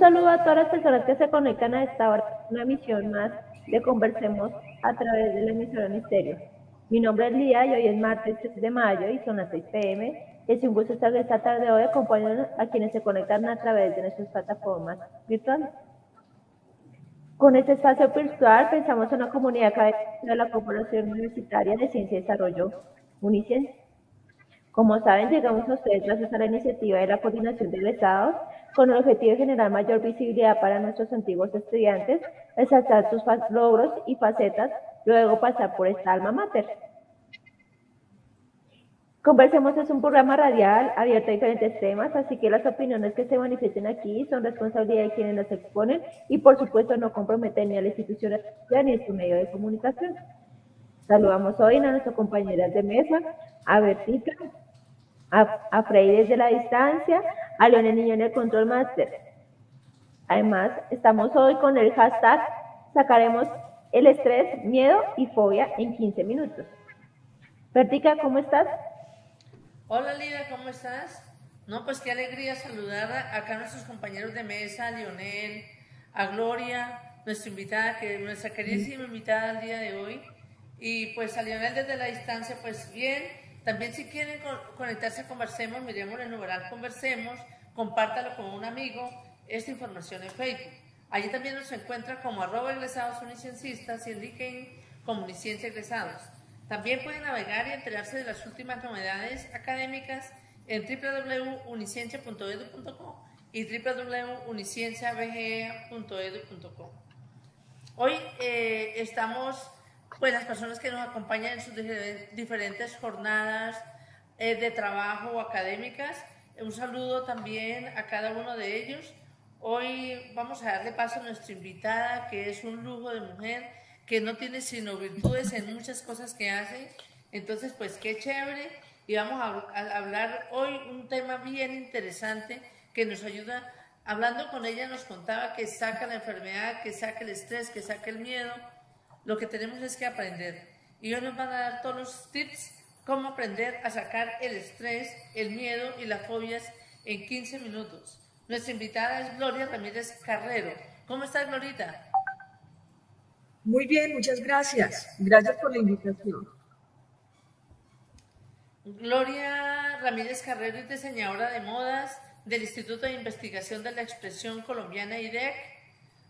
saludo a todas las personas que se conectan a esta hora, una emisión más de Conversemos a través de la emisora Misterio. Mi nombre es Lía y hoy es martes 3 de mayo y son las 6 p.m. Es un gusto estar esta tarde hoy acompañando a quienes se conectan a través de nuestras plataformas virtuales. Con este espacio virtual pensamos en una comunidad académica de la Corporación Universitaria de Ciencia y Desarrollo, Uniciencia. Como saben, llegamos a ustedes gracias a la iniciativa de la Coordinación de Egresados, con el objetivo de generar mayor visibilidad para nuestros antiguos estudiantes, resaltar sus logros y facetas, luego pasar por esta alma mater. Conversemos es un programa radial abierto a diferentes temas, así que las opiniones que se manifiesten aquí son responsabilidad de quienes las exponen y por supuesto no comprometen ni a la institución ni a su medio de comunicación. Saludamos hoy a nuestras compañeras de mesa, a Bertica, a Frey desde la distancia, a Leonel Niño en el Control Master. Además, estamos hoy con el hashtag Sacaremos el estrés, miedo y fobia en 15 minutos. Bertica, ¿cómo estás? Hola Lida, ¿cómo estás? No, pues qué alegría saludar acá a nuestros compañeros de mesa, a Leonel, a Gloria, nuestra queridísima invitada al día de hoy. Y pues a Leonel desde la distancia, pues bien. También si quieren conectarse a Conversemos, miremos el numeral Conversemos, compártalo con un amigo, esta información en Facebook. Allí también nos encuentra como @egresados unicienciistas y en LinkedIn como Uniciencia Egresados. También pueden navegar y enterarse de las últimas novedades académicas en www.uniciencia.edu.co y www.unicienciabge.edu.co. Hoy estamos, pues las personas que nos acompañan en sus diferentes jornadas de trabajo o académicas, un saludo también a cada uno de ellos. Hoy vamos a darle paso a nuestra invitada, que es un lujo de mujer, que no tiene sino virtudes en muchas cosas que hace. Entonces, pues qué chévere. Y vamos a hablar hoy un tema bien interesante que nos ayuda. Hablando con ella nos contaba que saca la enfermedad, que saca el estrés, que saca el miedo. Lo que tenemos es que aprender. Y hoy nos van a dar todos los tips cómo aprender a sacar el estrés, el miedo y las fobias en 15 minutos. Nuestra invitada es Gloria Ramírez Carrero. ¿Cómo estás, Glorita? Muy bien, muchas gracias. Gracias por la invitación. Gloria Ramírez Carrero es diseñadora de modas del Instituto de Investigación de la Expresión Colombiana IDEC,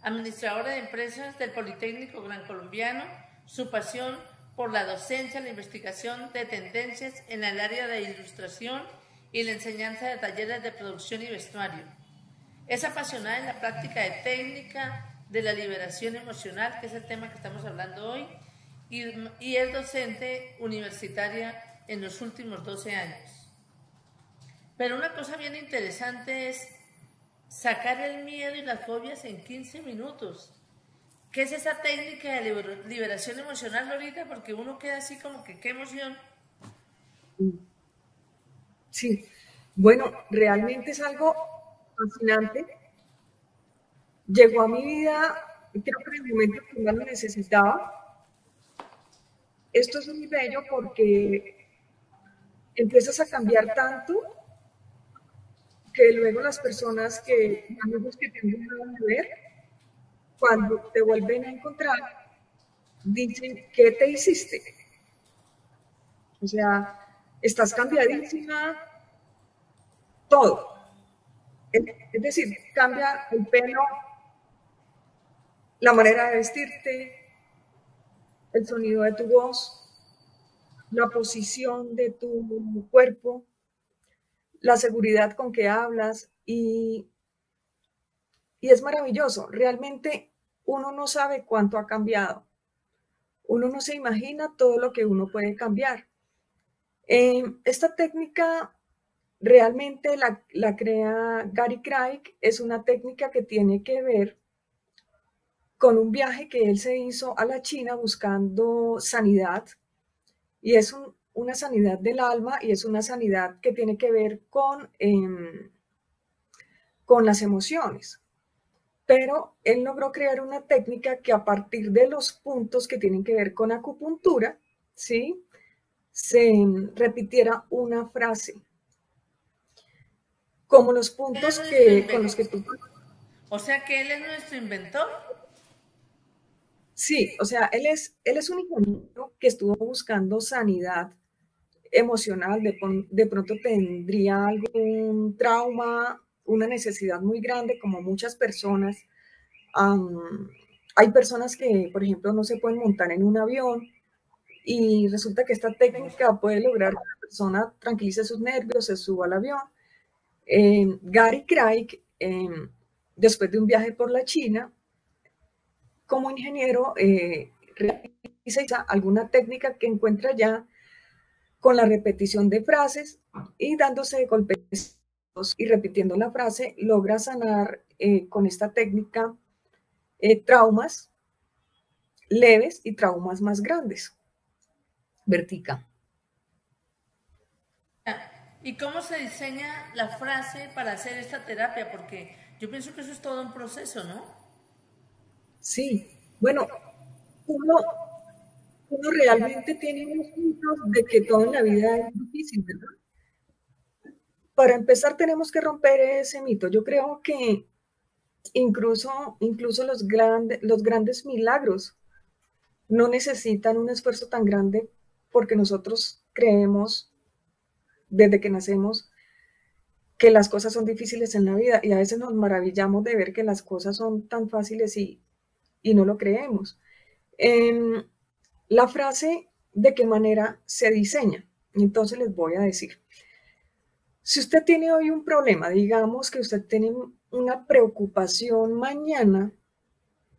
administradora de empresas del Politécnico Gran Colombiano. Su pasión por la docencia, la investigación de tendencias en el área de ilustración y la enseñanza de talleres de producción y vestuario. Es apasionada en la práctica de técnica de la liberación emocional, que es el tema que estamos hablando hoy, y es docente universitaria en los últimos 12 años. Pero una cosa bien interesante es sacar el miedo y las fobias en 15 minutos. ¿Qué es esa técnica de liberación emocional, Lorita? Porque uno queda así como que, ¿qué emoción? Sí, bueno, realmente es algo fascinante. Llegó a mi vida, creo que en el momento que más lo necesitaba. Esto es muy bello porque empiezas a cambiar tanto que luego las personas amigos que te han dejado de ver, cuando te vuelven a encontrar, dicen, ¿qué te hiciste? O sea, estás cambiadísima, todo. Es decir, cambia el pelo, la manera de vestirte, el sonido de tu voz, la posición de tu cuerpo, la seguridad con que hablas y es maravilloso. Realmente uno no sabe cuánto ha cambiado. Uno no se imagina todo lo que uno puede cambiar. Esta técnica realmente la crea Gary Craig. Es una técnica que tiene que ver con un viaje que él se hizo a la China buscando sanidad. Y es una sanidad del alma y es una sanidad que tiene que ver con las emociones. Pero él logró crear una técnica que a partir de los puntos que tienen que ver con acupuntura, ¿sí?, se repitiera una frase. Como los puntos con los que tú... O sea que él es nuestro inventor. Sí, o sea, él es un ingeniero que estuvo buscando sanidad emocional, de pronto tendría algún trauma, una necesidad muy grande, como muchas personas. Hay personas que, por ejemplo, no se pueden montar en un avión y resulta que esta técnica puede lograr que la persona tranquilice sus nervios, se suba al avión. Gary Craig, después de un viaje por la China, como ingeniero, realiza alguna técnica que encuentra ya con la repetición de frases y dándose golpes y repitiendo la frase, logra sanar con esta técnica traumas leves y traumas más grandes. Vertica. ¿Y cómo se diseña la frase para hacer esta terapia? Porque yo pienso que eso es todo un proceso, ¿no? Sí, bueno, uno, uno realmente tiene unos mitos de que todo en la vida es difícil, ¿verdad? Para empezar tenemos que romper ese mito. Yo creo que incluso los grandes milagros no necesitan un esfuerzo tan grande porque nosotros creemos desde que nacemos que las cosas son difíciles en la vida y a veces nos maravillamos de ver que las cosas son tan fáciles y no lo creemos. La frase, ¿de qué manera se diseña? Entonces les voy a decir. Si usted tiene hoy un problema, digamos que usted tiene una preocupación mañana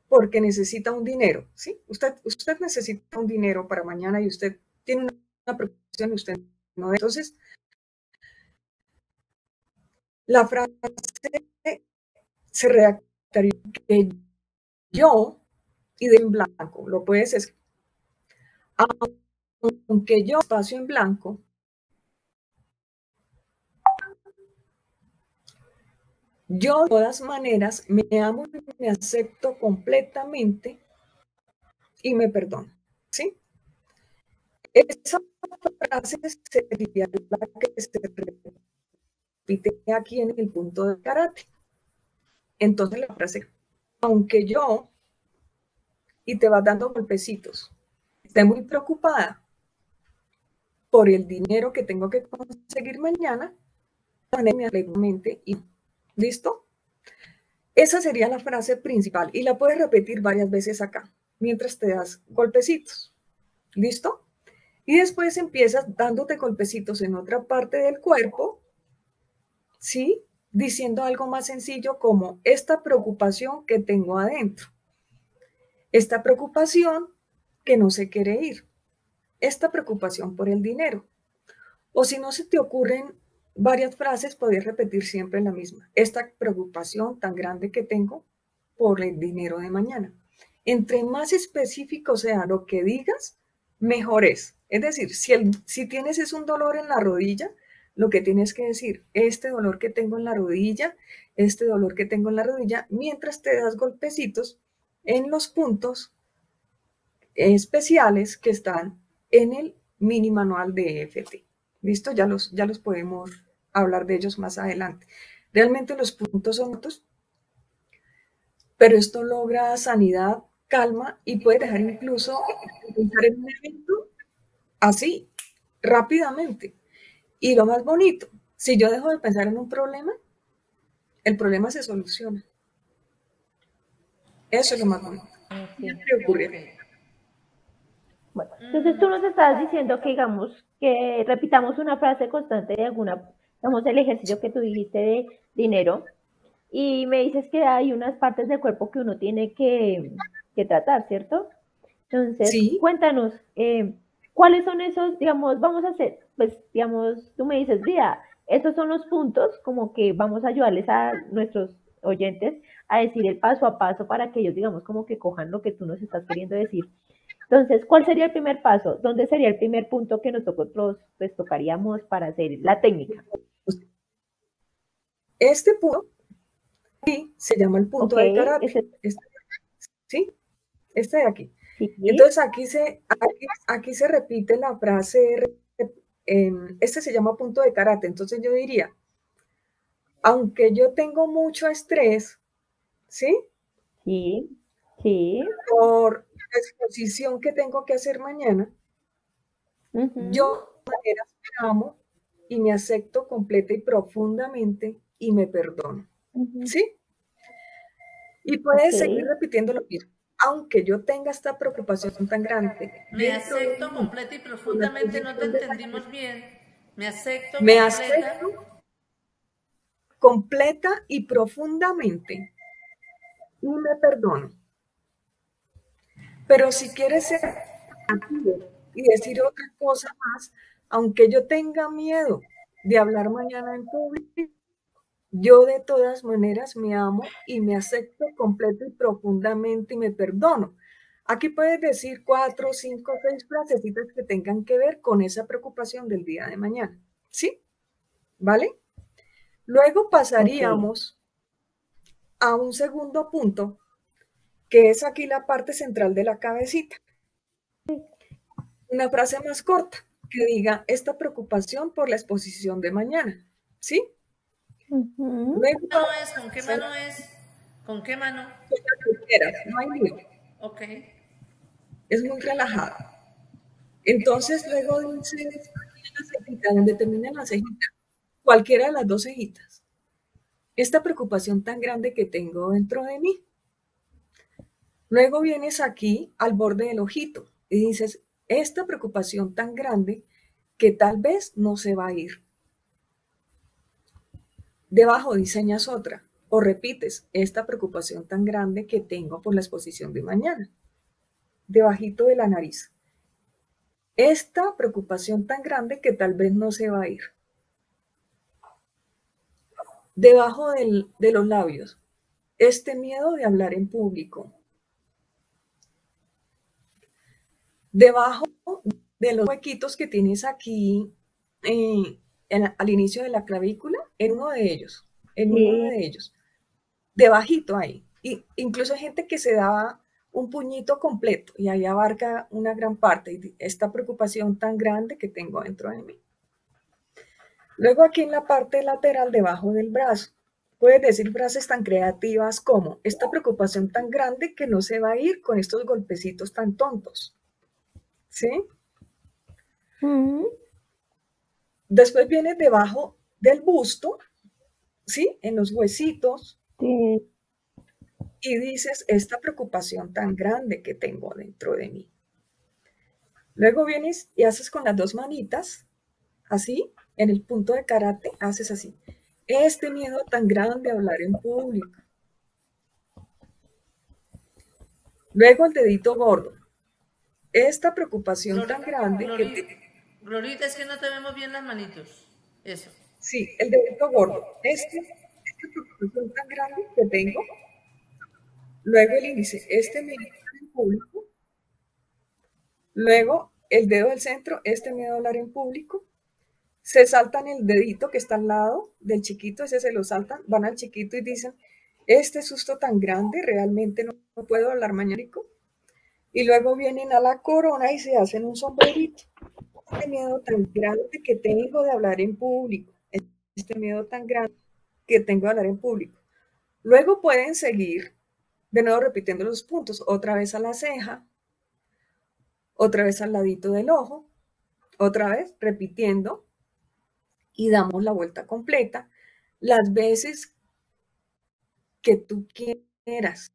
porque necesita un dinero, ¿sí? Usted necesita un dinero para mañana y usted tiene una preocupación y usted no. Entonces, la frase se redactaría que yo y de en blanco, lo puedes escribir. Aunque yo espacio en blanco, yo de todas maneras me amo y me acepto completamente y me perdono, ¿sí? Esa frase sería la que se repite aquí en el punto de karate. Entonces la frase, aunque yo, y te vas dando golpecitos, esté muy preocupada por el dinero que tengo que conseguir mañana, me alegro mente y ¿listo? Esa sería la frase principal y la puedes repetir varias veces acá, mientras te das golpecitos. ¿Listo? Y después empiezas dándote golpecitos en otra parte del cuerpo, ¿sí? Diciendo algo más sencillo como esta preocupación que tengo adentro, esta preocupación que no se quiere ir, esta preocupación por el dinero. O si no se te ocurren varias frases, podrías repetir siempre la misma. Esta preocupación tan grande que tengo por el dinero de mañana. Entre más específico sea lo que digas, mejor es. Es decir, si tienes es un dolor en la rodilla, lo que tienes que decir, este dolor que tengo en la rodilla, este dolor que tengo en la rodilla, mientras te das golpecitos en los puntos especiales que están en el mini manual de EFT. ¿Listo? Ya los podemos hablar de ellos más adelante. Realmente los puntos son otros, pero esto logra sanidad, calma y puede dejar incluso pensar en un evento así, rápidamente. Y lo más bonito, si yo dejo de pensar en un problema, el problema se soluciona. Eso es lo más bonito. Sí. ¿Qué ocurre? Bueno, entonces tú nos estás diciendo que digamos que repitamos una frase constante de alguna, digamos el ejercicio que tú dijiste de dinero y me dices que hay unas partes del cuerpo que uno tiene que tratar, ¿cierto? Entonces, Sí. cuéntanos, ¿cuáles son esos, digamos, vamos a hacer, pues, digamos, tú me dices, Vida, estos son los puntos, como que vamos a ayudarles a nuestros oyentes a decir el paso a paso para que ellos, digamos, como que cojan lo que tú nos estás queriendo decir. Entonces, ¿cuál sería el primer paso? ¿Dónde sería el primer punto que nosotros pues tocaríamos para hacer la técnica? Este punto se llama el punto de karate. ¿Sí? Este de aquí. Sí. Entonces aquí se repite la frase, este se llama punto de karate. Entonces yo diría, aunque yo tengo mucho estrés, ¿sí? Sí, sí. Por la exposición que tengo que hacer mañana, Ujú, yo de maneras me amo y me acepto completa y profundamente y me perdono, ujú. ¿sí? Y Ok, puedes seguir repitiendo lo mismo. Aunque yo tenga esta preocupación tan grande Me dentro de acepto mí completa y por la profundamente, no te exposición de entendimos mañana, bien. Me acepto me completa. acepto completa y profundamente y me perdono. Pero si quieres ser activo y decir otra cosa más, aunque yo tenga miedo de hablar mañana en público, yo de todas maneras me amo y me acepto completo y profundamente y me perdono. Aquí puedes decir 4, 5, 6 frasecitas que tengan que ver con esa preocupación del día de mañana. ¿Sí? ¿Vale? Luego ok. pasaríamos a un segundo punto, que es aquí la parte central de la cabecita. Una frase más corta que diga esta preocupación por la exposición de mañana. ¿Sí? Ujú, Luego ¿Mano vamos es? ¿Con a qué hacer mano es? ¿Con qué mano? lo que quieras, no hay lío, Ok. es muy relajado. Entonces luego dices aquí en la cejita, donde termina la cejita, cualquiera de las dos cejitas, esta preocupación tan grande que tengo dentro de mí. Luego vienes aquí al borde del ojito y dices, esta preocupación tan grande que tal vez no se va a ir. Debajo diseñas otra o repites esta preocupación tan grande que tengo por la exposición de mañana. Debajito de la nariz. Esta preocupación tan grande que tal vez no se va a ir. Debajo de los labios. Este miedo de hablar en público. Debajo de los huequitos que tienes aquí al inicio de la clavícula, en uno sí, de ellos, debajito ahí. Y incluso hay gente que se da un puñito completo y ahí abarca una gran parte y esta preocupación tan grande que tengo dentro de mí. Luego aquí en la parte lateral debajo del brazo, puedes decir frases tan creativas como esta preocupación tan grande que no se va a ir con estos golpecitos tan tontos. ¿Sí? ujú, Después vienes debajo del busto, ¿sí? En los huesitos sí, y dices esta preocupación tan grande que tengo dentro de mí. Luego vienes y haces con las dos manitas, así, en el punto de karate, haces así. Este miedo tan grande a hablar en público. Luego el dedito gordo. Esta preocupación Glori, tan grande que Glori, te... Glorita, es que no te vemos bien las manitos. Eso. Sí, el dedito gordo. Esta preocupación tan grande que tengo. Luego el índice. Este miedo a hablar en público. Luego el dedo del centro. Este miedo a hablar en público. Se saltan el dedito que está al lado del chiquito, ese se lo saltan, van al chiquito y dicen, este susto tan grande, realmente no puedo hablar mañana. Y luego vienen a la corona y se hacen un sombrerito. Este miedo tan grande que tengo de hablar en público, este miedo tan grande que tengo de hablar en público. Luego pueden seguir de nuevo repitiendo los puntos, otra vez a la ceja, otra vez al ladito del ojo, otra vez repitiendo y damos la vuelta completa las veces que tú quieras,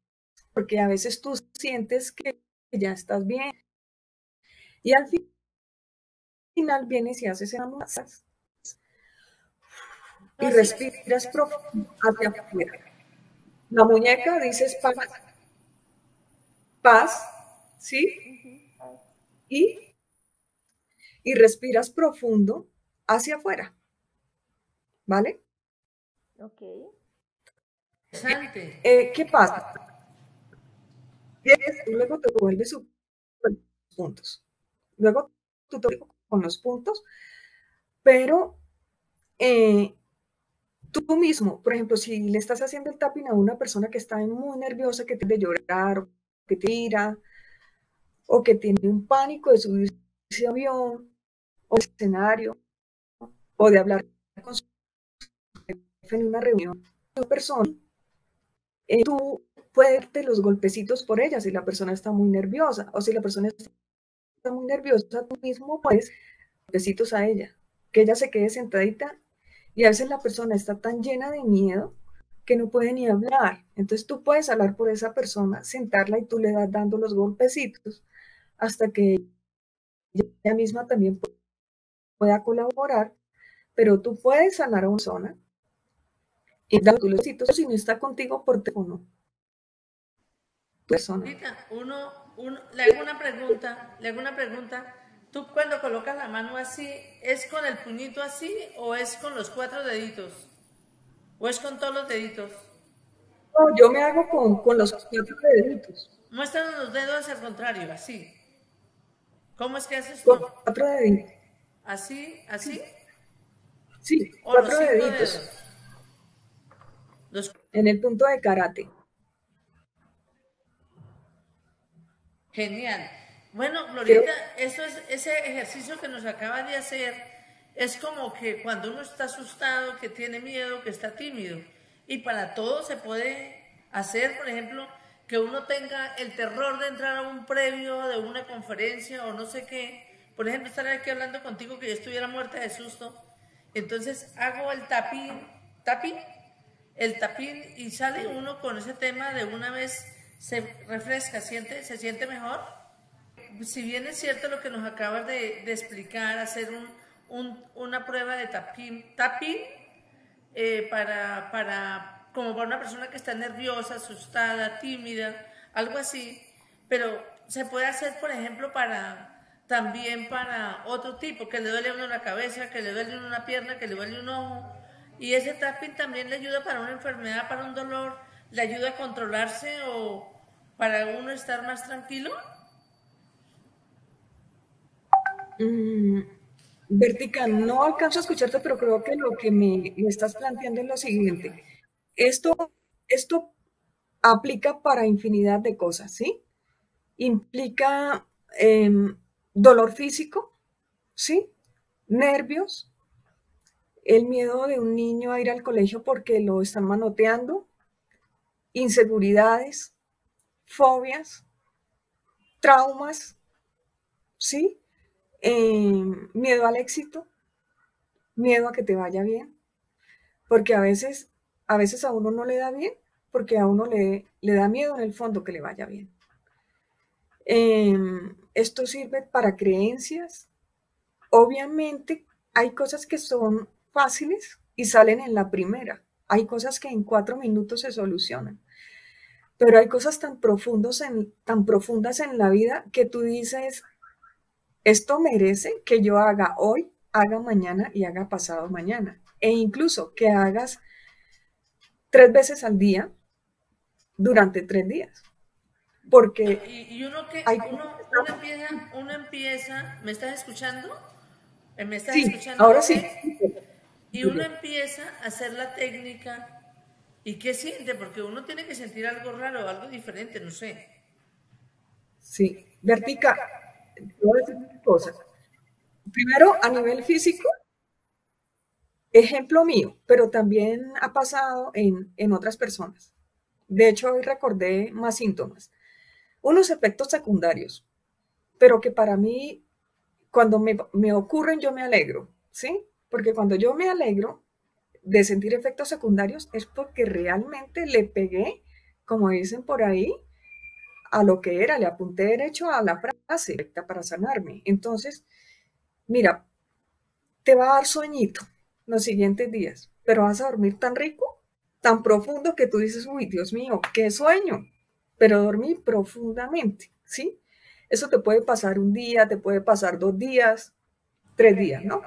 porque a veces tú sientes que ya estás bien y al final vienes y haces masas y Así. respiras profundo hacia afuera. La muñeca dices paz, paz, ¿sí? Y, y respiras profundo hacia afuera, ¿vale? ok. Interesante. ¿Qué pasa? Luego te vuelves los puntos. Luego tú te con los puntos, pero tú mismo, por ejemplo, si le estás haciendo el tapping a una persona que está muy nerviosa, que tiene de llorar, o que tira, o que tiene un pánico de subirse a avión, o de escenario, o de hablar con su jefe en una reunión, tu persona, tú puede darte los golpecitos por ella si la persona está muy nerviosa, o si la persona está muy nerviosa, tú mismo puedes golpecitos a ella, que ella se quede sentadita, y a veces la persona está tan llena de miedo que no puede ni hablar. Entonces tú puedes hablar por esa persona, sentarla y tú le das dando los golpecitos hasta que ella misma también pueda colaborar, pero tú puedes sanar a una persona y dar tus golpecitos si no está contigo por teléfono. Persona. Le hago una pregunta. ¿Tú cuando colocas la mano así, es con el puñito así o es con los 4 deditos? ¿O es con todos los deditos? No, yo me hago con los 4 deditos. Muéstranos los dedos al contrario, así. ¿Cómo es que haces tú? Con 4 deditos. ¿Así? ¿Así? Sí, 4 deditos. Dedos. En el punto de karate. Genial. Bueno, Glorieta, ese ejercicio que nos acaba de hacer es como que cuando uno está asustado, que tiene miedo, que está tímido. Y para todo se puede hacer, por ejemplo, que uno tenga el terror de entrar a un previo de una conferencia o no sé qué. Por ejemplo, estar aquí hablando contigo que yo estuviera muerta de susto. Entonces hago el tapín y sale uno con ese tema de una vez, se refresca, se siente mejor. Si bien es cierto lo que nos acabas de explicar, hacer una prueba de tapping como para una persona que está nerviosa, asustada, tímida, algo así, pero se puede hacer, por ejemplo, también para otro tipo, que le duele a uno la cabeza, que le duele a uno una pierna, que le duele un ojo, y ese tapping también le ayuda para una enfermedad, para un dolor, le ayuda a controlarse o para uno estar más tranquilo. Vertica, no alcanzo a escucharte, pero creo que lo que me estás planteando es lo siguiente. Esto aplica para infinidad de cosas, ¿sí? Implica dolor físico, ¿sí? Nervios, el miedo de un niño a ir al colegio porque lo están manoteando, inseguridades, fobias, traumas, ¿sí? Miedo al éxito, miedo a que te vaya bien, porque a veces a uno no le da bien, porque a uno le da miedo en el fondo que le vaya bien. Esto sirve para creencias. Obviamente hay cosas que son fáciles y salen en la primera. Hay cosas que en 4 minutos se solucionan. Pero hay cosas tan profundas en la vida que tú dices, esto merece que yo haga hoy, haga mañana y haga pasado mañana. E incluso que hagas 3 veces al día durante 3 días. Porque uno empieza, ¿me estás escuchando? ¿Me estás sí, escuchando? ahora sí. Y uno empieza a hacer la técnica. ¿Y qué siente? Porque uno tiene que sentir algo raro, algo diferente, no sé. Sí, Vertica, te voy a decir una cosa. Primero, a nivel físico, ejemplo mío, pero también ha pasado en otras personas. De hecho, hoy recordé más síntomas. Unos efectos secundarios, pero que para mí, cuando me ocurren, yo me alegro, ¿sí? Porque cuando yo me alegro de sentir efectos secundarios es porque realmente le pegué, como dicen por ahí, a lo que era, le apunté derecho a la frase para sanarme. Entonces, mira, te va a dar sueñito los siguientes días, pero vas a dormir tan rico, tan profundo que tú dices, uy, Dios mío, qué sueño, pero dormí profundamente, ¿sí? Eso te puede pasar un día, te puede pasar 2 días, 3 días, ¿no?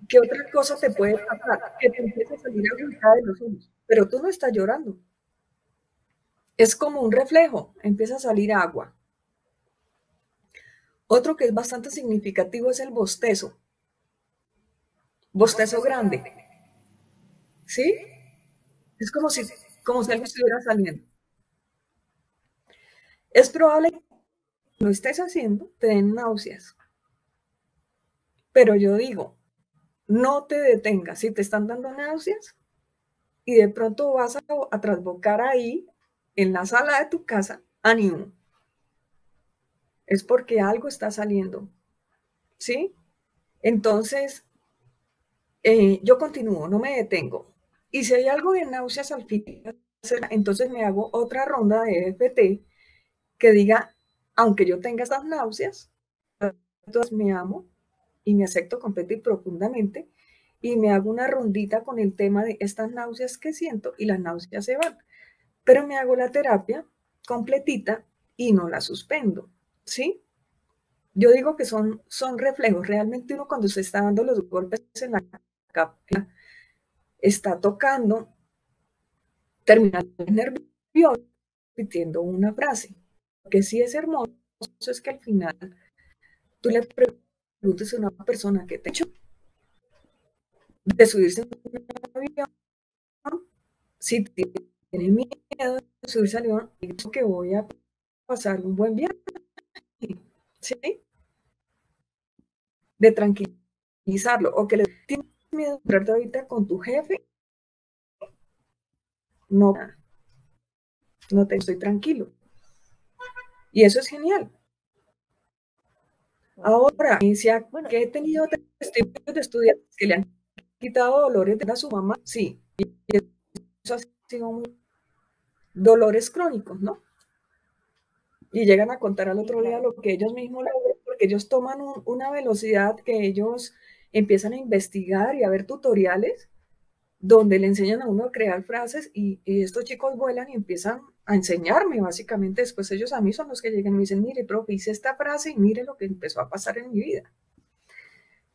¿Qué otra cosa te puede pasar? Que te empiece a salir agüita de los ojos, pero tú no estás llorando. Es como un reflejo, empieza a salir agua. Otro que es bastante significativo es el bostezo. Bostezo grande. ¿Sí? Es como si algo estuviera saliendo. Es probable que lo estés haciendo, te den náuseas. Pero yo digo, no te detengas. Si te están dando náuseas y de pronto vas a trasbocar ahí, en la sala de tu casa, ánimo. Es porque algo está saliendo, ¿sí? Entonces, yo continúo, no me detengo. Y si hay algo de náuseas al fin, entonces me hago otra ronda de EFT que diga, aunque yo tenga estas náuseas, entonces me amo y me acepto completa y profundamente, y me hago una rondita con el tema de estas náuseas que siento y las náuseas se van. Pero me hago la terapia completita y no la suspendo, ¿sí? Yo digo que son reflejos. Realmente uno cuando se está dando los golpes en la cabeza, está tocando, terminando nervioso, repitiendo una frase. Lo que sí es hermoso es que al final tú le preguntes a una persona que te ha hecho de subirse a un avión, si tiene miedo de subirse al avión, digo que voy a pasar un buen viaje, ¿sí? De tranquilizarlo, o que le tienes miedo de encontrarte ahorita con tu jefe, no te estoy tranquilo. Y eso es genial. Ahora, que he tenido testimonios de estudiantes que le han quitado dolores a su mamá, sí, y eso ha sido muy dolores crónicos, ¿no? Y llegan a contar al otro día lo que ellos mismos logran, porque ellos toman una velocidad que ellos empiezan a investigar y a ver tutoriales donde le enseñan a uno a crear frases y estos chicos vuelan y empiezan a enseñarme básicamente. Después ellos a mí son los que llegan y me dicen, mire, profe, hice esta frase y mire lo que empezó a pasar en mi vida.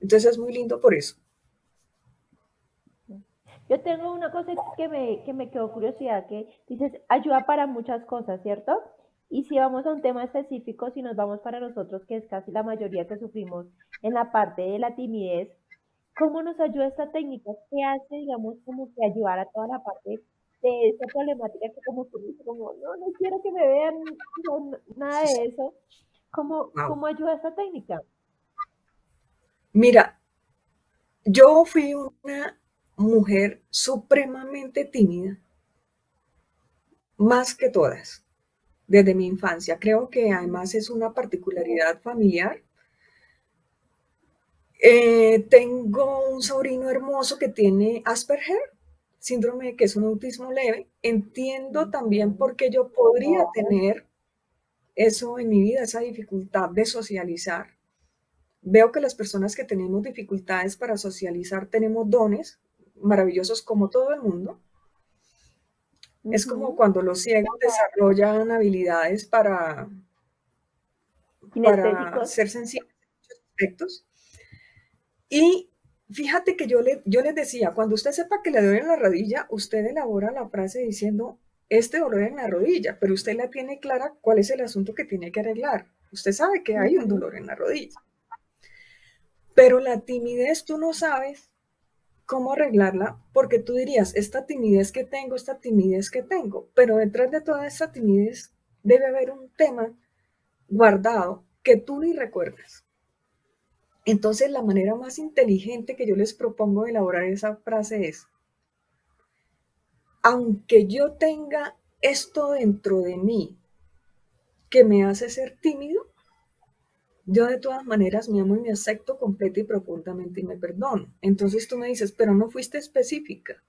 Entonces es muy lindo por eso. Yo tengo una cosa que me quedó curiosidad, que dices, ayuda para muchas cosas, ¿cierto? Y si vamos a un tema específico, si nos vamos para nosotros, que es casi la mayoría que sufrimos en la parte de la timidez, ¿cómo nos ayuda esta técnica? ¿Qué hace, digamos, como que ayudar a toda la parte de esa problemática que como tú dices, como, no, no quiero que me vean, no, nada de eso? ¿Cómo ayuda esta técnica? Mira, yo fui una mujer supremamente tímida, más que todas, desde mi infancia. Creo que además es una particularidad familiar. Tengo un sobrino hermoso que tiene Asperger, síndrome que es un autismo leve. Entiendo también por qué yo podría tener eso en mi vida, esa dificultad de socializar. Veo que las personas que tenemos dificultades para socializar tenemos dones maravillosos como todo el mundo. Es como cuando los ciegos desarrollan habilidades para ser sensibles en muchos aspectos. Y fíjate que yo les decía, cuando usted sepa que le duele en la rodilla, usted elabora la frase diciendo, este dolor en la rodilla, pero usted la tiene clara cuál es el asunto que tiene que arreglar. Usted sabe que hay un dolor en la rodilla. Pero la timidez tú no sabes cómo arreglarla, porque tú dirías, esta timidez que tengo, pero detrás de toda esta timidez debe haber un tema guardado que tú ni recuerdas. Entonces, la manera más inteligente que yo les propongo de elaborar esa frase es, aunque yo tenga esto dentro de mí que me hace ser tímido, yo de todas maneras me amo y me acepto completa y profundamente y me perdono. Entonces tú me dices, pero no fuiste específica.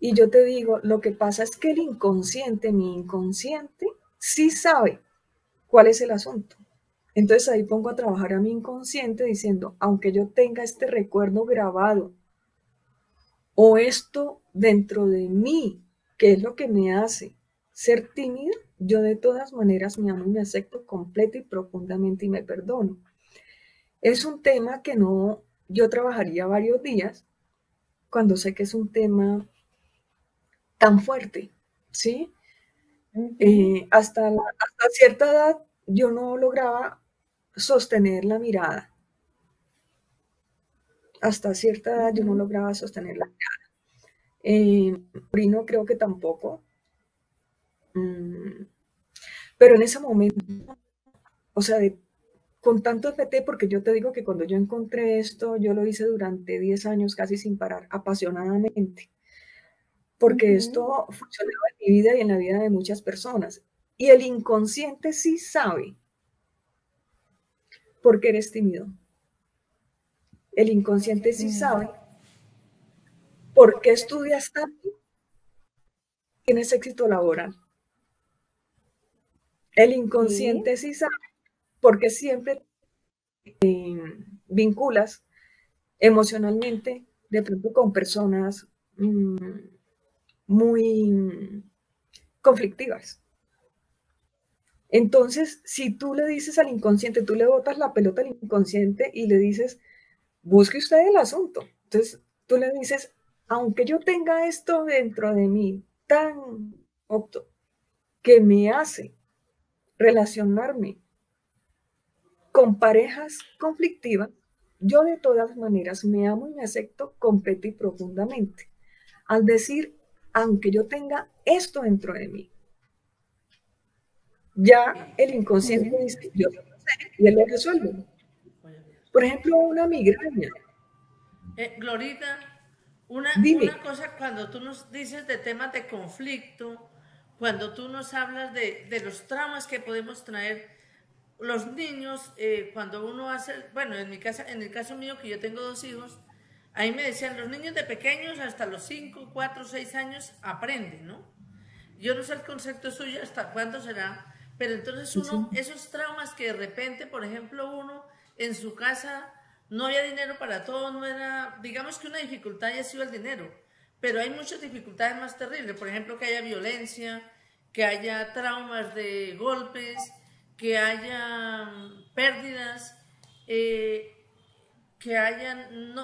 Y yo te digo, lo que pasa es que el inconsciente, mi inconsciente, sí sabe cuál es el asunto. Entonces ahí pongo a trabajar a mi inconsciente diciendo, aunque yo tenga este recuerdo grabado o esto dentro de mí, que es lo que me hace ser tímida, yo de todas maneras me amo y me acepto completa y profundamente y me perdono. Es un tema que yo trabajaría varios días cuando sé que es un tema tan fuerte, ¿sí? Hasta cierta edad yo no lograba sostener la mirada. Hasta cierta edad yo no lograba sostener la mirada. Brino creo que tampoco. Pero en ese momento, o sea, con tanto FT, porque yo te digo que cuando yo encontré esto, yo lo hice durante 10 años casi sin parar, apasionadamente. porque esto funcionaba en mi vida y en la vida de muchas personas. Y el inconsciente sí sabe por qué eres tímido. El inconsciente sí sabe por qué estudias tanto, tienes éxito laboral. El inconsciente sí sabe por qué siempre te vinculas emocionalmente de pronto con personas muy conflictivas. Entonces, si tú le dices al inconsciente, tú le botas la pelota al inconsciente y le dices, busque usted el asunto. Entonces, tú le dices, aunque yo tenga esto dentro de mí tan opto que me hace relacionarme con parejas conflictivas, yo de todas maneras me amo y me acepto completa y profundamente. Al decir, aunque yo tenga esto dentro de mí, ya el inconsciente dice, yo lo sé, y él lo resuelve. Por ejemplo, una migraña. Glorita, Dime. una cosa, cuando tú nos dices de temas de conflicto, cuando tú nos hablas de los traumas que podemos traer los niños, cuando uno hace, bueno, en mi casa, en el caso mío, que yo tengo 2 hijos, ahí me decían, los niños de pequeños hasta los 5, 4, 6 años aprenden, ¿no? Yo no sé el concepto suyo hasta cuándo será, pero entonces uno, esos traumas que de repente, por ejemplo, uno en su casa no había dinero para todo, no era, digamos que una dificultad haya sido el dinero, pero hay muchas dificultades más terribles, por ejemplo, que haya violencia, que haya traumas de golpes, que haya pérdidas, que hayan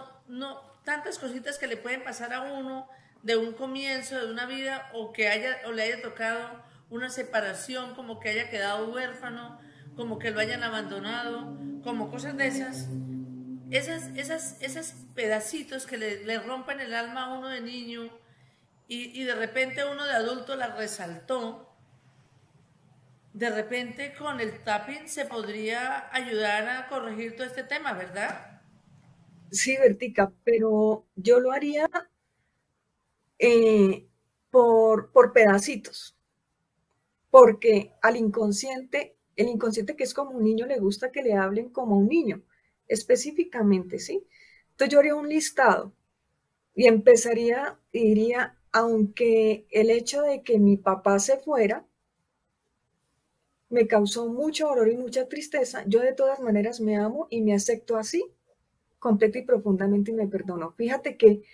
tantas cositas que le pueden pasar a uno de un comienzo de una vida, o que le haya tocado una separación, como que haya quedado huérfano, como que lo hayan abandonado, como cosas de esas pedacitos que le rompen el alma a uno de niño, y de repente uno de adulto la resaltó. De repente con el tapping se podría ayudar a corregir todo este tema, ¿verdad? Sí, Bertica, pero yo lo haría por pedacitos, porque al inconsciente, el inconsciente, que es como un niño, le gusta que le hablen como un niño, específicamente, ¿sí? Entonces yo haría un listado y empezaría y diría, aunque el hecho de que mi papá se fuera me causó mucho dolor y mucha tristeza, yo de todas maneras me amo y me acepto así, completa y profundamente, y me perdono. Fíjate que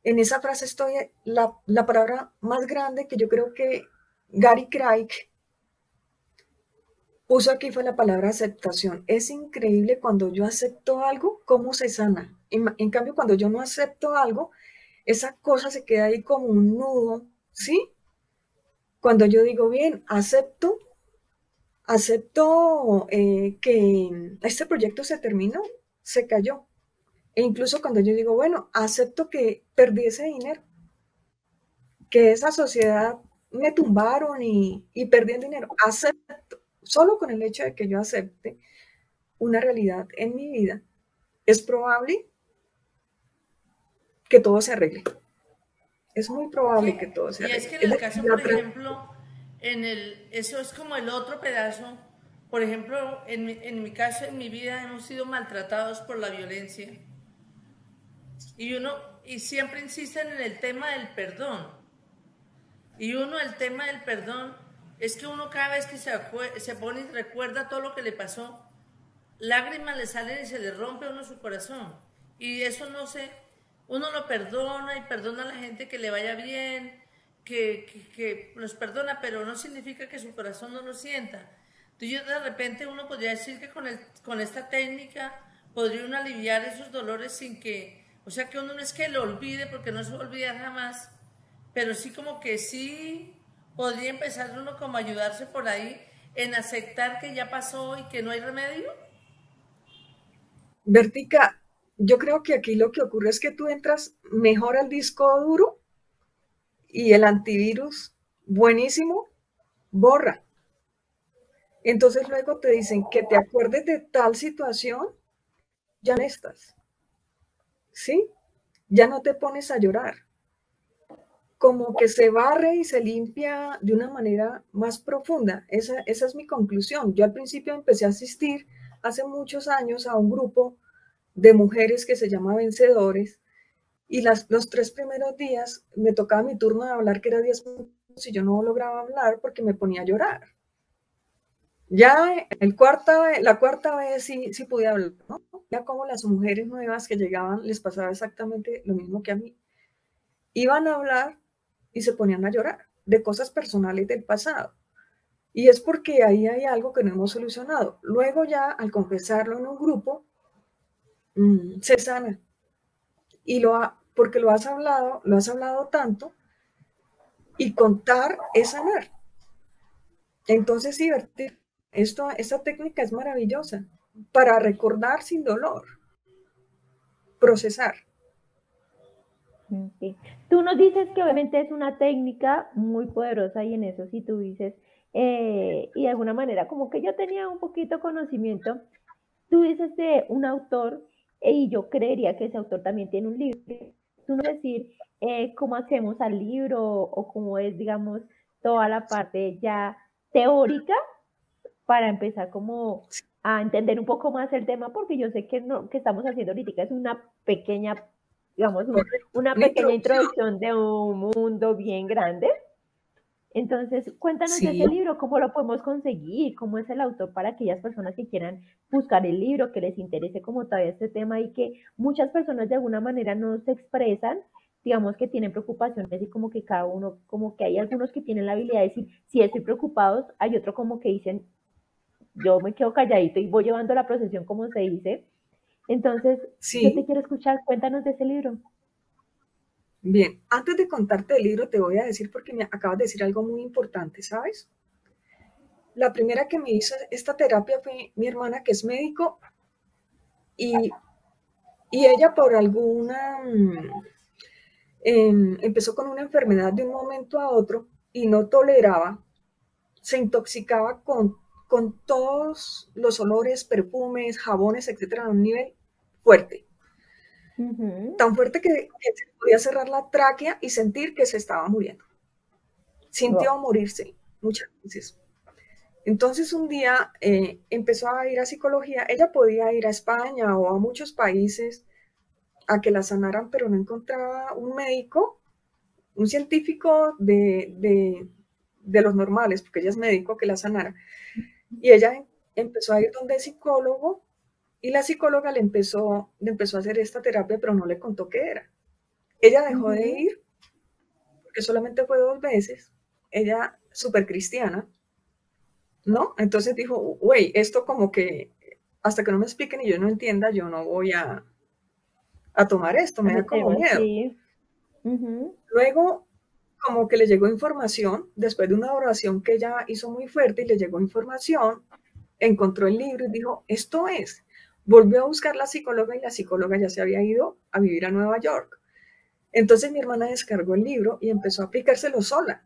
en esa frase estoy la palabra más grande que yo creo que Gary Craig puso aquí, fue la palabra aceptación. Es increíble cuando yo acepto algo, cómo se sana. En cambio, cuando yo no acepto algo, esa cosa se queda ahí como un nudo, ¿sí? Cuando yo digo, bien, acepto que este proyecto se terminó, se cayó. E incluso cuando yo digo, bueno, acepto que perdí ese dinero, que esa sociedad me tumbaron y perdí el dinero, acepto, solo con el hecho de que yo acepte una realidad en mi vida, es probable que todo se arregle. Es muy probable que todo se Y es arregle. que en el caso, por ejemplo, eso es como el otro pedazo. Por ejemplo, en mi caso, en mi vida, hemos sido maltratados por la violencia. Y siempre insisten en el tema del perdón. Y el tema del perdón es que uno cada vez que se pone y recuerda todo lo que le pasó, lágrimas le salen y se le rompe a uno su corazón. Y eso uno lo perdona y perdona a la gente que le vaya bien, que los perdona, pero no significa que su corazón no lo sienta. Entonces de repente uno podría decir que con esta técnica podría uno aliviar esos dolores sin que, o sea, que uno no es que lo olvide, porque no se va a olvidar jamás, pero sí como que sí podría empezar uno como a ayudarse por ahí en aceptar que ya pasó y que no hay remedio. Vertica, yo creo que aquí lo que ocurre es que tú entras mejor al disco duro y el antivirus, buenísimo, borra. Entonces luego te dicen que te acuerdes de tal situación, ya no estás, ¿sí? Ya no te pones a llorar. como que se barre y se limpia de una manera más profunda. Esa es mi conclusión. Yo al principio empecé a asistir hace muchos años a un grupo de mujeres que se llama Vencedores, y los 3 primeros días me tocaba mi turno de hablar, que era 10 minutos, y yo no lograba hablar porque me ponía a llorar. Ya la cuarta vez sí podía hablar, ¿no? Ya como las mujeres nuevas que llegaban les pasaba exactamente lo mismo que a mí. Iban a hablar y se ponían a llorar de cosas personales del pasado. Y es porque ahí hay algo que no hemos solucionado. Luego ya, al confesarlo en un grupo, se sana. Y porque lo has hablado tanto, y contar es sanar. Entonces, sí, esta técnica es maravillosa para recordar sin dolor, procesar. Okay. Tú nos dices que obviamente es una técnica muy poderosa y en eso sí tú dices, y de alguna manera como que yo tenía un poquito conocimiento, tú dices de un autor y yo creería que ese autor también tiene un libro. Tú no decir cómo hacemos al libro o cómo es, digamos, toda la parte ya teórica para empezar como a entender un poco más el tema, porque yo sé que no, que estamos haciendo ahorita es una pequeña, digamos, una pequeña introducción de un mundo bien grande. Entonces, cuéntanos de ese libro, cómo lo podemos conseguir, cómo es el autor para aquellas personas que quieran buscar el libro, que les interese como todavía este tema y que muchas personas de alguna manera no se expresan, digamos que tienen preocupaciones y como que cada uno, como que hay algunos que tienen la habilidad de decir, sí estoy preocupados, hay otro como que dicen, yo me quedo calladito y voy llevando la procesión como se dice. Entonces, yo te quiero escuchar, cuéntanos de ese libro. Bien, antes de contarte el libro te voy a decir, porque me acabas de decir algo muy importante, ¿sabes? La primera que me hizo esta terapia fue mi hermana, que es médico, y ella por alguna... empezó con una enfermedad de un momento a otro y no toleraba, se intoxicaba con todos los olores, perfumes, jabones, etcétera, a un nivel fuerte. Tan fuerte que se podía cerrar la tráquea y sentir que se estaba muriendo. Sintió morirse muchas veces. Entonces un día empezó a ir a psicología. Ella podía ir a España o a muchos países a que la sanaran, pero no encontraba un médico, un científico de los normales, porque ella es médico, que la sanara. Y ella empezó a ir donde el psicólogo, y la psicóloga le empezó a hacer esta terapia, pero no le contó qué era. Ella dejó de ir, porque solamente fue 2 veces. Ella, súper cristiana, ¿no? Entonces dijo, güey, esto como que hasta que no me expliquen y yo no entienda, yo no voy a tomar esto, me da como miedo. Sí. Luego, como que le llegó información, después de una oración que ella hizo muy fuerte y le llegó información, encontró el libro y dijo, esto es. Volvió a buscar la psicóloga y la psicóloga ya se había ido a vivir a Nueva York. Entonces mi hermana descargó el libro y empezó a aplicárselo sola.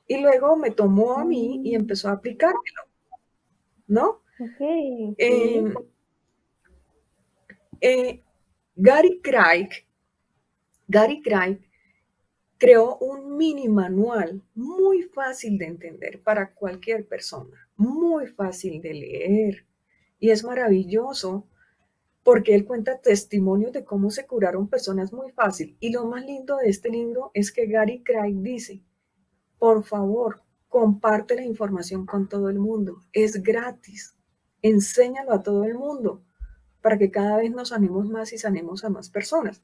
Y luego me tomó a mí y empezó a aplicármelo, ¿no? Okay, Gary Craig creó un mini manual muy fácil de entender para cualquier persona, muy fácil de leer, y es maravilloso porque él cuenta testimonios de cómo se curaron personas muy fácil. Y lo más lindo de este libro es que Gary Craig dice, por favor, comparte la información con todo el mundo, es gratis, enséñalo a todo el mundo para que cada vez nos animemos más y sanemos a más personas.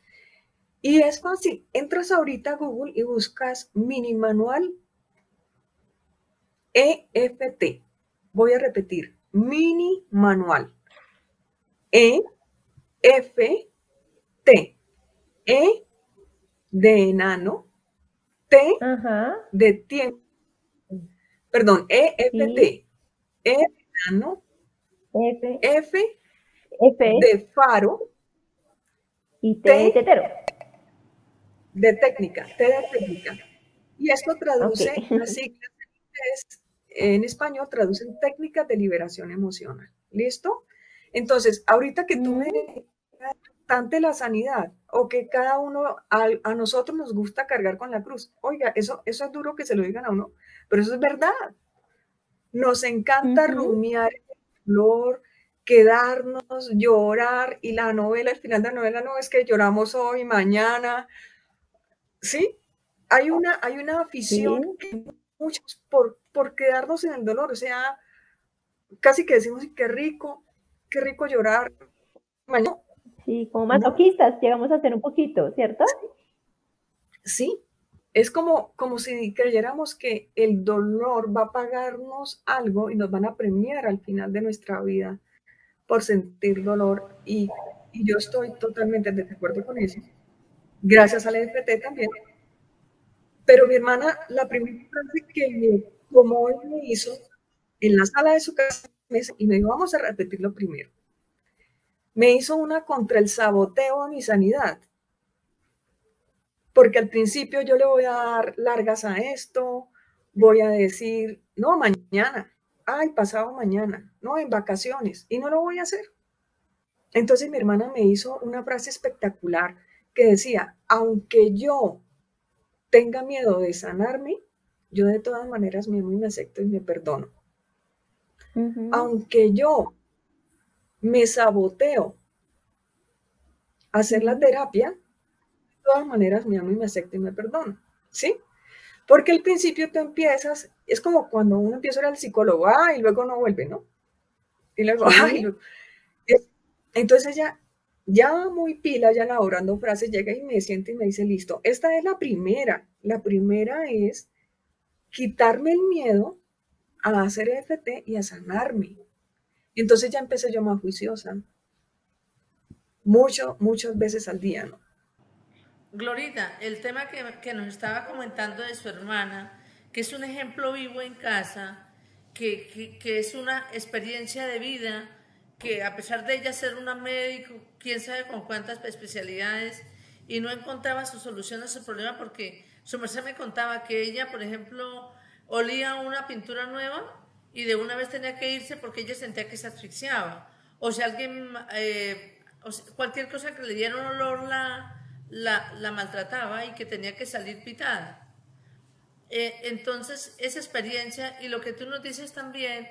Y es fácil, entras ahorita a Google y buscas mini manual EFT. Voy a repetir, mini manual EFT. E de enano, T de tiempo, perdón, EFT, E de enano, F de faro, y T de tetero. De técnica, T de técnica. Y esto traduce, las siglas en español traducen técnicas de liberación emocional. ¿Listo? Entonces, ahorita que tú me importante la sanidad o que cada uno, a nosotros nos gusta cargar con la cruz. Oiga, eso es duro que se lo digan a uno, pero eso es verdad. Nos encanta rumiar el dolor, quedarnos, llorar, y la novela, al final de la novela no es que lloramos hoy, mañana, ¿sí? Hay una afición Sí. muchos por quedarnos en el dolor, o sea, casi que decimos, qué rico llorar. Mañana, Sí, como no, masoquistas llegamos a ser un poquito, ¿cierto? sí, es como si creyéramos que el dolor va a pagarnos algo y nos van a premiar al final de nuestra vida por sentir dolor, y yo estoy totalmente de acuerdo con eso, gracias al EFT también. Pero mi hermana, la primera frase que me tomó y me hizo en la sala de su casa, y me dijo, vamos a repetirlo primero. Me hizo una contra el saboteo a mi sanidad. Porque al principio yo le voy a dar largas a esto, voy a decir, no, mañana, ay, pasado mañana, no, en vacaciones, y no lo voy a hacer. Entonces mi hermana me hizo una frase espectacular que decía, aunque yo tenga miedo de sanarme, yo de todas maneras me amo y me acepto y me perdono. Aunque yo me saboteo hacer la terapia, de todas maneras me amo y me acepto y me perdono, ¿sí? Porque al principio tú empiezas, es como cuando uno empieza a ir al psicólogo, y luego no vuelve, ¿no? Y luego, Sí. entonces ya muy pila, ya elaborando frases, llega y me siente y me dice, listo, esta es la primera. La primera es quitarme el miedo a hacer EFT y a sanarme. Entonces ya empecé yo más juiciosa. Muchas veces al día, ¿no? Glorita, el tema que nos estaba comentando de su hermana, que es un ejemplo vivo en casa, que es una experiencia de vida, que a pesar de ella ser una médico, quién sabe con cuántas especialidades, y no encontraba su solución a su problema, porque su merced me contaba que ella, por ejemplo, olía una pintura nueva y de una vez tenía que irse porque ella sentía que se asfixiaba. O si alguien, o sea, cualquier cosa que le diera un olor la maltrataba y que tenía que salir pitada. Entonces, esa experiencia y lo que tú nos dices también,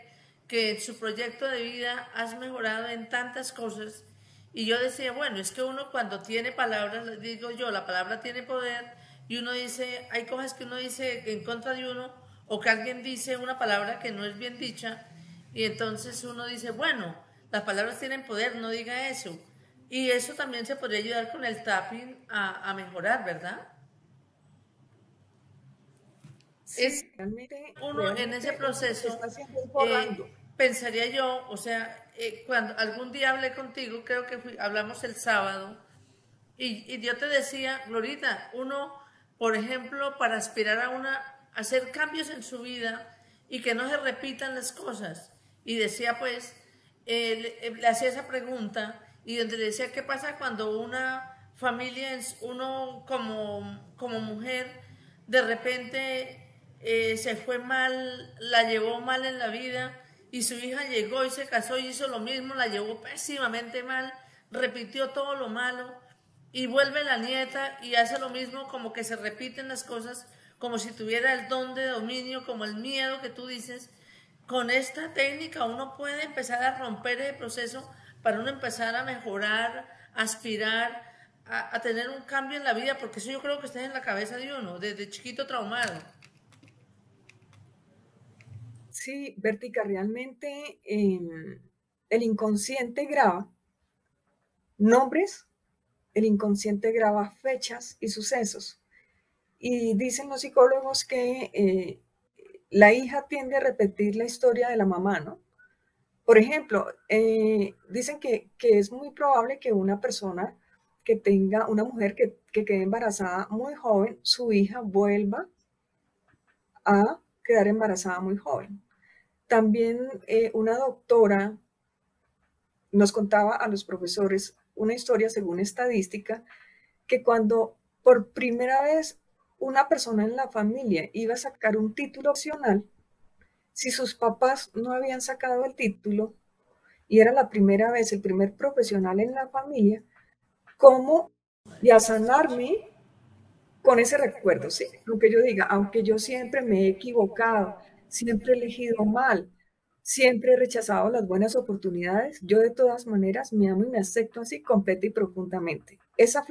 que en su proyecto de vida has mejorado en tantas cosas. Y yo decía, bueno, es que uno cuando tiene palabras, digo yo, la palabra tiene poder, y uno dice, hay cosas que uno dice en contra de uno, o que alguien dice una palabra que no es bien dicha, y entonces uno dice, bueno, las palabras tienen poder, no diga eso. Y eso también se podría ayudar con el tapping a mejorar, ¿verdad? Es Sí, realmente, uno en ese realmente uno lo que proceso, está haciendo es borrando. pensaría yo, o sea, cuando algún día hablé contigo, creo que hablamos el sábado, y yo te decía, Glorita, uno, por ejemplo, para aspirar a hacer cambios en su vida y que no se repitan las cosas, y decía pues, le hacía esa pregunta, y donde le decía, ¿qué pasa cuando una familia, uno como mujer, de repente se fue mal, la llevó mal en la vida, y su hija llegó y se casó y hizo lo mismo, la llevó pésimamente mal, repitió todo lo malo, y vuelve la nieta y hace lo mismo, como que se repiten las cosas, como si tuviera el don de dominio, como el miedo que tú dices. Con esta técnica uno puede empezar a romper el proceso para uno empezar a mejorar, a aspirar, a tener un cambio en la vida, porque eso yo creo que está en la cabeza de uno, desde chiquito traumado. Sí, Bertica, realmente el inconsciente graba nombres, el inconsciente graba fechas y sucesos. Y dicen los psicólogos que la hija tiende a repetir la historia de la mamá, ¿no? Por ejemplo, dicen que es muy probable que una persona que tenga, una mujer que quede embarazada muy joven, su hija vuelva a quedar embarazada muy joven. También una doctora nos contaba a los profesores una historia según estadística, que cuando por primera vez una persona en la familia iba a sacar un título opcional, si sus papás no habían sacado el título y era la primera vez, el primer profesional en la familia, cómo y a sanarme con ese recuerdo, ¿sí? Aunque yo diga, aunque yo siempre me he equivocado, siempre he elegido mal, siempre he rechazado las buenas oportunidades, yo de todas maneras me amo y me acepto así completa y profundamente. Esa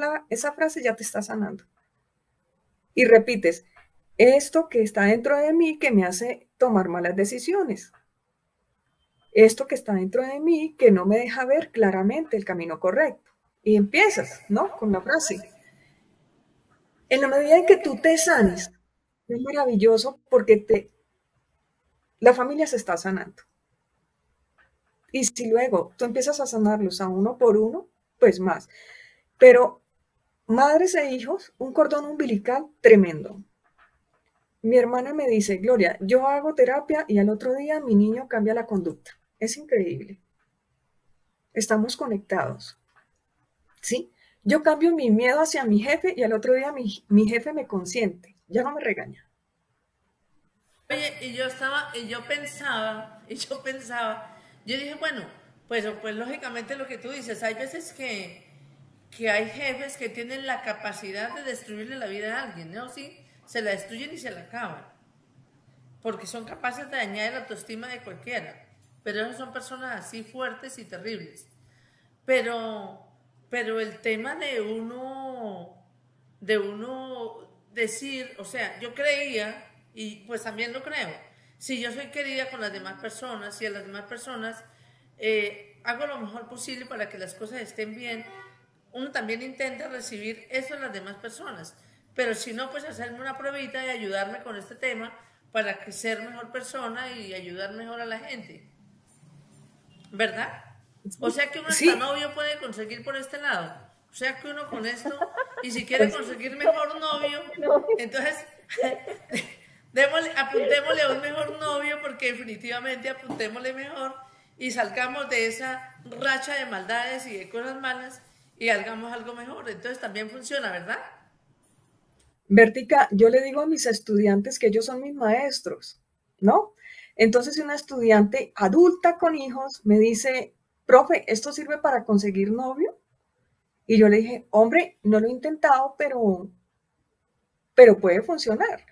frase ya te está sanando. Y repites, esto que está dentro de mí que me hace tomar malas decisiones. Esto que está dentro de mí que no me deja ver claramente el camino correcto. Y empiezas, ¿no? Con la frase. En la medida en que tú te sanes, es maravilloso porque la familia se está sanando. Y si luego tú empiezas a sanarlos a uno por uno, pues más. Pero madres e hijos, un cordón umbilical tremendo. Mi hermana me dice, Gloria, yo hago terapia y al otro día mi niño cambia la conducta. Es increíble. Estamos conectados. ¿Sí? Yo cambio mi miedo hacia mi jefe y al otro día mi jefe me consiente. Ya no me regaña. Oye, yo pensaba, yo dije, bueno, pues lógicamente lo que tú dices, hay veces que hay jefes que tienen la capacidad de destruirle la vida a alguien, ¿no? Sí, se la destruyen y se la acaban, porque son capaces de dañar la autoestima de cualquiera, pero esas son personas así fuertes y terribles. Pero el tema de uno decir, o sea, yo creía, y pues también lo creo, si yo soy querida con las demás personas y a las demás personas hago lo mejor posible para que las cosas estén bien, uno también intenta recibir eso de las demás personas, pero si no, pues hacerme una pruebita y ayudarme con este tema para que ser mejor persona y ayudar mejor a la gente, ¿verdad? O sea que uno hasta novio puede conseguir por este lado. O sea que uno con esto, y si quiere conseguir mejor novio, entonces apuntémosle a un mejor novio, porque definitivamente apuntémosle mejor y salgamos de esa racha de maldades y de cosas malas y hagamos algo mejor. Entonces también funciona, ¿verdad? Bertica, yo le digo a mis estudiantes que ellos son mis maestros, ¿no? Entonces una estudiante adulta con hijos me dice, profe, ¿esto sirve para conseguir novio? Y yo le dije, hombre, no lo he intentado, pero puede funcionar.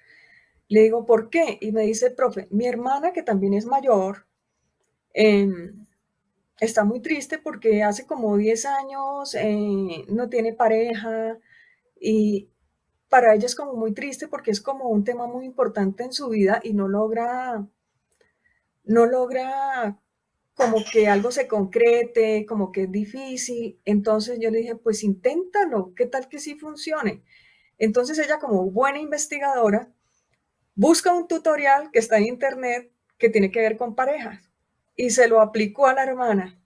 Le digo, ¿por qué? Y me dice, profe, mi hermana, que también es mayor, está muy triste porque hace como 10 años no tiene pareja y para ella es como muy triste porque es como un tema muy importante en su vida y no logra como que algo se concrete, como que es difícil. Entonces yo le dije, pues inténtalo, ¿qué tal que sí funcione? Entonces ella, como buena investigadora, busca un tutorial que está en internet que tiene que ver con parejas y se lo aplicó a la hermana.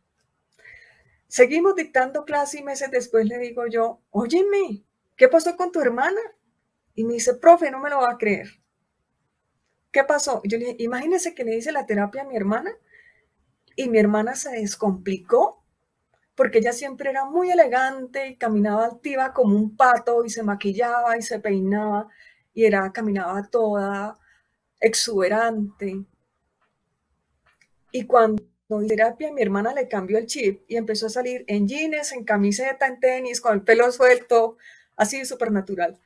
Seguimos dictando clase y meses después le digo yo, óyeme, ¿qué pasó con tu hermana? Y me dice, profe, no me lo va a creer. ¿Qué pasó? Yo le dije, imagínese que le hice la terapia a mi hermana y mi hermana se descomplicó porque ella siempre era muy elegante y caminaba altiva como un pato y se maquillaba y se peinaba y caminaba toda exuberante. Y cuando hice terapia, mi hermana le cambió el chip y empezó a salir en jeans, en camiseta, en tenis, con el pelo suelto, así súper natural.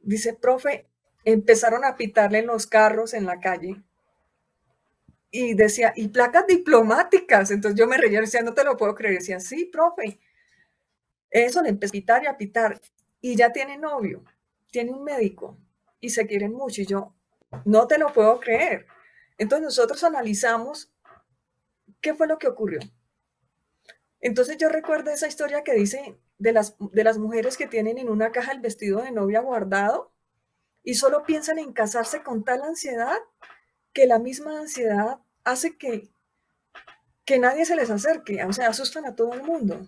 Dice, profe, empezaron a pitarle en los carros en la calle. Y decía, y placas diplomáticas. Entonces yo me reía, decía, no te lo puedo creer. Decía, sí, profe. Eso le empezó a pitar y a pitar. Y ya tiene novio, tiene un médico y se quieren mucho. Y yo, no te lo puedo creer. Entonces nosotros analizamos qué fue lo que ocurrió. Entonces yo recuerdo esa historia que dice de las mujeres que tienen en una caja el vestido de novia guardado y solo piensan en casarse con tal ansiedad que la misma ansiedad hace que nadie se les acerque, o sea, asustan a todo el mundo.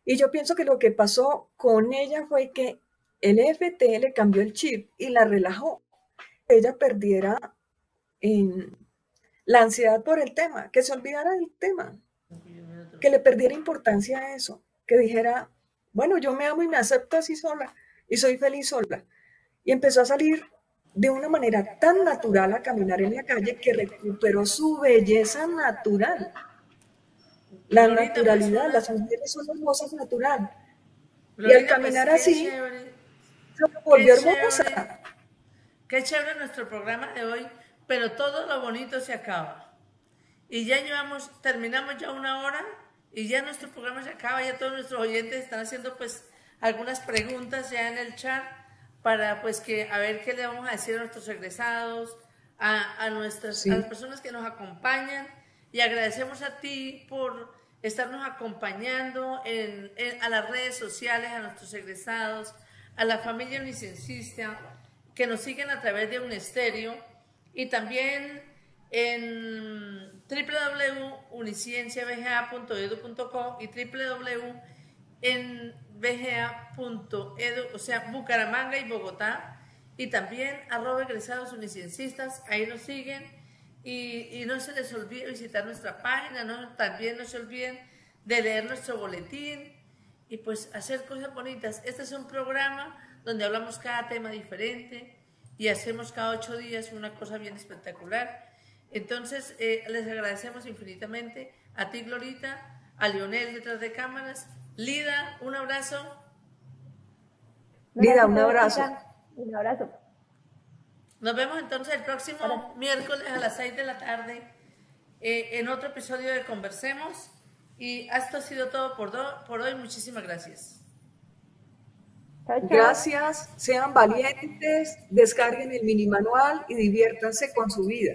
Y yo pienso que lo que pasó con ella fue que el EFT le cambió el chip y la relajó. Ella perdiera la ansiedad por el tema, que se olvidara del tema, que le perdiera importancia a eso, que dijera, bueno, yo me amo y me acepto así sola y soy feliz sola. Y empezó a salir de una manera tan natural a caminar en la calle que recuperó su belleza natural. la Glorita, pues, naturalidad, las mujeres son hermosas natural. Y al Glorita, caminar pues, qué así, chévere, se volvió qué chévere, hermosa. qué chévere nuestro programa de hoy, pero todo lo bonito se acaba. Y ya terminamos ya 1 hora y ya nuestro programa se acaba, ya todos nuestros oyentes están haciendo pues algunas preguntas ya en el chat para pues que a ver qué le vamos a decir a nuestros egresados, a las personas que nos acompañan, y agradecemos a ti por estarnos acompañando a las redes sociales, a nuestros egresados, a la familia uniciencista que nos siguen a través de Unestereo y también en www.unicienciabga.edu.co y www.bga.edu, o sea, Bucaramanga y Bogotá, y también @egresados unicienciistas, ahí nos siguen, y no se les olvide visitar nuestra página, también no se olviden de leer nuestro boletín y pues hacer cosas bonitas. Este es un programa donde hablamos cada tema diferente y hacemos cada 8 días una cosa bien espectacular. Entonces, les agradecemos infinitamente a ti, Glorita, a Leonel detrás de cámaras. Lida, un abrazo. Lida, un abrazo. Un abrazo. Nos vemos entonces el próximo miércoles a las 6 de la tarde en otro episodio de Conversemos. Y esto ha sido todo por hoy. Muchísimas gracias. Chao, chao. Gracias, sean valientes, descarguen el mini manual y diviértanse con su vida.